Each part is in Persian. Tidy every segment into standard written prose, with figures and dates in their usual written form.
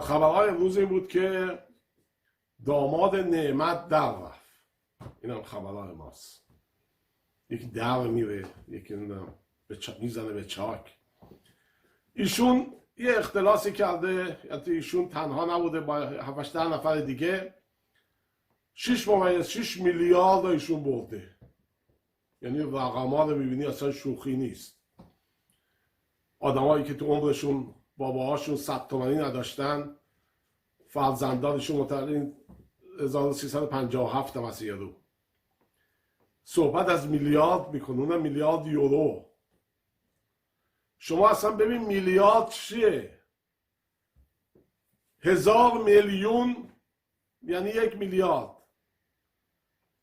خبرهای امروز این بود که داماد نعمت در رفت. این هم خبرهای ماست. یکی در میره، یکی میزنه به چاک. ایشون یه اختلاسی کرده، یعنی ایشون تنها نبوده، با 7-8 نفر دیگه 6.6 میلیارد ایشون برده. یعنی رقم‌ها رو میبینی اصلا شوخی نیست. آدمایی که تو عمرشون باباهاشون 100 تومانی نداشتن، فرزندانشون متولد 1357 مسیح رو صحبت از میلیارد میکنه، اونم میلیارد یورو. شما اصلا ببین میلیارد چیه؟ 1000 میلیون یعنی 1 میلیارد.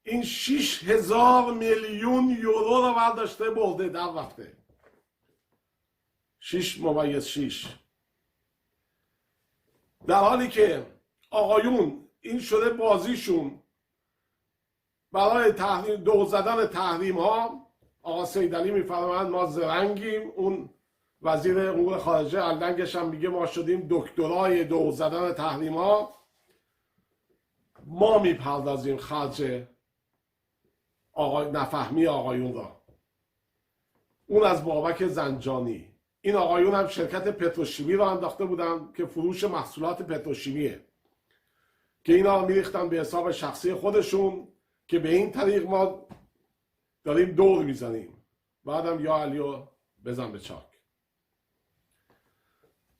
این 6000 میلیون یورو رو برداشته برده در رفته. 6/6. در حالی که آقایون این شده بازیشون برای دو زدن تحریم ها. آقا سیدعلی میفرمایند ما زرنگیم، اون وزیر امور خارجه الدنگش هم میگه ما شدیم دکترای دو زدن تحریم ها. ما میپردازیم خرج نفهمی آقایون را. اون از بابک زنجانی. این آقایون هم شرکت پتروشیمی را انداخته بودن که فروش محصولات پتروشیمیه که اینا میریختن به حساب شخصی خودشون که به این طریق ما داریم دور میزنیم. بعدم یا علیو بزن به چاک.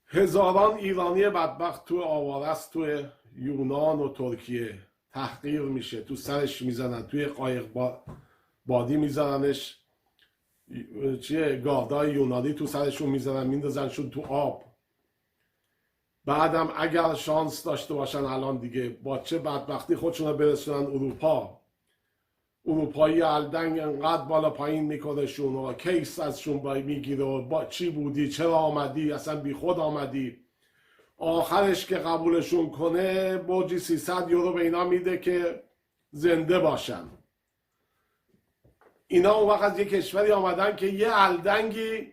هزاران ایرانی بدبخت تو آوارست تو یونان و ترکیه تحقیر میشه، تو سرش میزنن، توی قایق بادی میزننش، گاردای یونانی تو سرشون میزنن، میندازنشون تو آب. بعدم اگر شانس داشته باشن الان دیگه با چه بدبختی خودشون رو برسونن اروپا. اروپایی الدنگ انقدر بالا پایین میکنهشون و کیس ازشون میگیره و با چی بودی، چرا آمدی، اصلا بی خود آمدی. آخرش که قبولشون کنه برجی 300 یورو به اینا میده که زنده باشن. اینا اون وقت از یه کشوری آمدن که یه الدنگی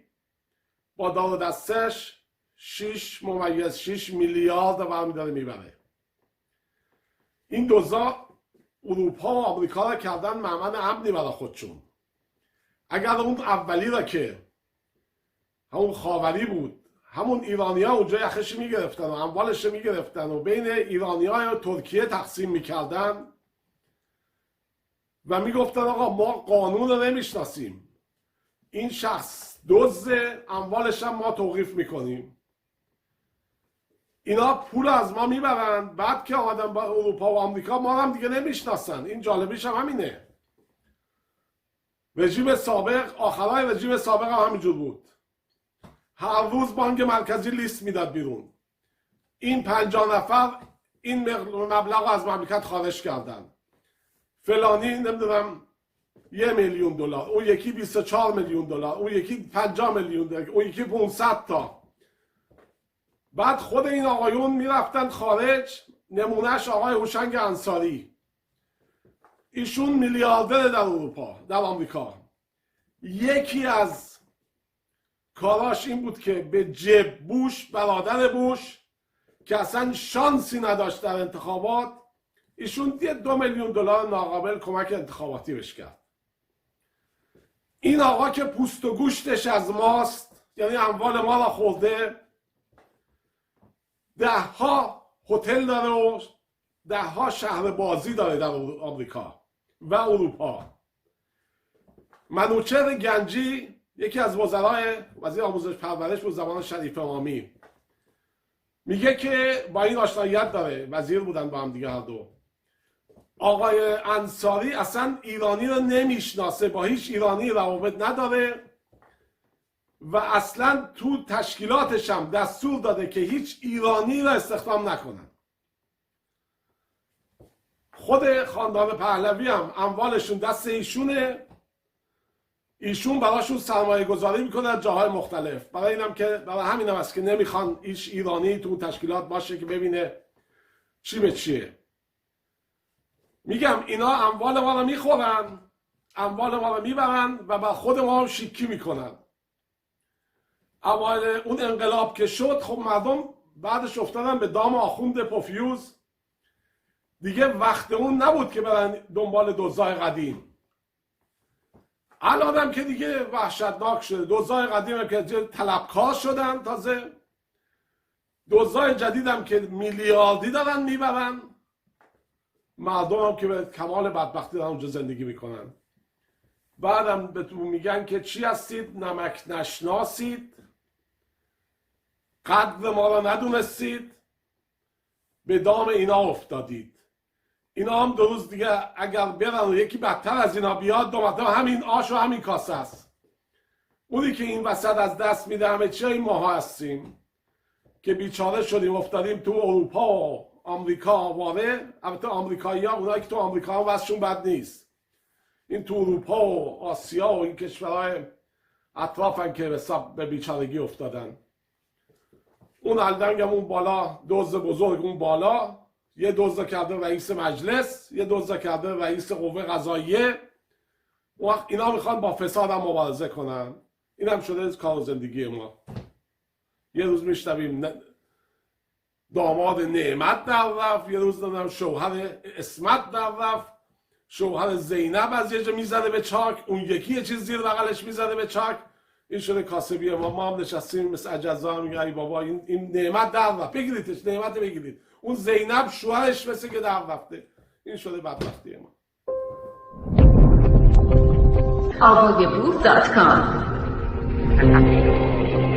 با دار و دستش 6/6 میلیارد برمی داره میبره. این دوزا اروپا و آمریکا را کردن مأمن امنی برای خودشون. اگر اون اولی را که همون خاوری بود، همون ایرانی ها اونجا یخش میگرفتن و اموالش میگرفتن و بین ایرانی ها و ترکیه تقسیم میکردن و میگفتن آقا ما قانون رو نمیشناسیم، این شخص دزده، اموالش هم ما توقیف میکنیم. اینا پول از ما میبرن، بعد که آمدن با اروپا و آمریکا ما هم دیگه نمیشناسن. این جالبیش هم همینه. رژیم سابق، آخرای رژیم سابق هم همینجور بود. هر روز بانک مرکزی لیست میداد بیرون، این 50 نفر این مبلغ از مملکت خارج کردن، فلانی نمیدونم 1 میلیون دلار، اون یکی 24 میلیون دلار، اون یکی 50 میلیون دلار، اون یکی 500 تا. بعد خود این آقایون میرفتن خارج. نمونهش آقای هوشنگ انصاری، ایشون میلیاردر در اروپا، در آمریکا. یکی از کاراش این بود که به جب بوش، برادر بوش که اصلا شانسی نداشت در انتخابات، ایشون 2 میلیون دلار ناقابل کمک انتخاباتی بهش کرد. این آقا که پوست و گوشتش از ماست، یعنی اموال ما را خورده، 10ها هتل داره و 10ها شهر بازی داره در آمریکا و اروپا. منوچهر گنجی یکی از وزرای وزیر آموزش پرورش بود زمان شریف امامی، میگه که با این آشناییت داره، وزیر بودن با هم دیگه هر دو. آقای انصاری اصلا ایرانی رو نمیشناسه، با هیچ ایرانی روابط نداره و اصلا تو تشکیلاتش هم دستور داده که هیچ ایرانی رو استخدام نکنن. خود خاندان پهلوی هم اموالشون دست ایشونه، ایشون براشون سرمایه گذاری میکنه از جاهای مختلف. برای همین هم است که نمیخوان هیچ ایرانی تو تشکیلات باشه که ببینه چی به چیه. میگم اینا اموال ما رو میخورن، اموال ما رو میبرن و بر خود ما هم شیکی میکنن. اوایل اون انقلاب که شد، خب مردم بعدش افتادن به دام آخوند پوفیوز. دیگه وقت اون نبود که برن دنبال دزدای قدیم. الانم که دیگه وحشتناک شده. دزدای قدیم هم که طلبکار شدن، تازه دزدای جدیدم که میلیاردی دارن میبرن، مردم هم که به کمال بدبختی دارن اونجا زندگی میکنن. بعدم بهتون میگن که چی هستید؟ نمک نشناسید، قدر ما را ندونستید، به دام اینا افتادید. اینا هم 2 روز دیگه اگر برن و یکی بدتر از اینا بیاد، 2 مرتبه همین آش و همین کاسه است. اونی که این وسط از دست میده همه چی این ماها هستیم که بیچاره شدیم، افتادیم تو اروپا و آمریکا واره. البته آمریکایی ها، اونایی که تو آمریکا هم وضعشون بد نیست، این تو اروپا و آسیا و این کشورهای اطرافن که به بیچارگی افتادن. اون الدنگم اون بالا، دزد بزرگ اون بالا، یه دزد کرده رئیس مجلس، یه دزد کرده رئیس قوه قضاییه. وقت اینا میخوان با فساد هم مبارزه کنن. این هم شده کار و زندگی ما. یه روز میشنویم داماد نعمت در رفت، یه روز دادم شوهر اسمت در رفت، شوهر زینب از یه جا میزده به چاک، اون یکی یه چیز زیر بغلش میزده به چاک. این شده کاسبی ما هم نشستیم مثل عجزا میگه ای بابا این نعمت در رفت، بگیریدش، نعمت بگیرید. اون زینب شوهرش مثل که در رفته. این شده بدبختی ما. avogabooth.com